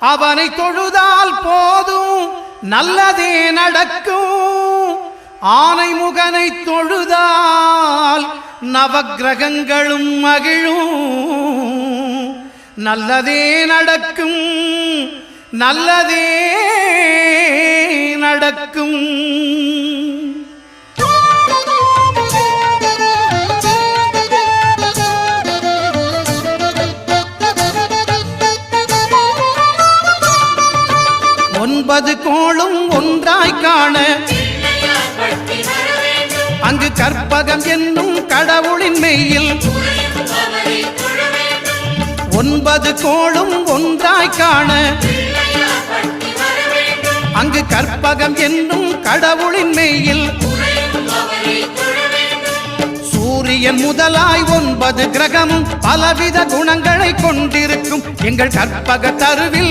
அவனை தொழுதால் போதும் நல்லதே நடக்கும். ஆனை முகனை தொழுதால் நவக்கிரகங்களும் மகிழும். நல்லதே நடக்கும், நல்லதே நடக்கும். ஒன்பது கோளும் ஒன்றாய் காண அங்கு கற்பகம் என்னும் கடவுளின் மெய்யில். ஒன்பது கோளும் ஒன்றாய் காண அங்கு கற்பகம் என்னும் கடவுளின் மெய்யில். சூரியன் முதலாய் 9 கிரகமும் பலவித குணங்களை கொண்டிருக்கும் எங்கள் கற்பக தருவில்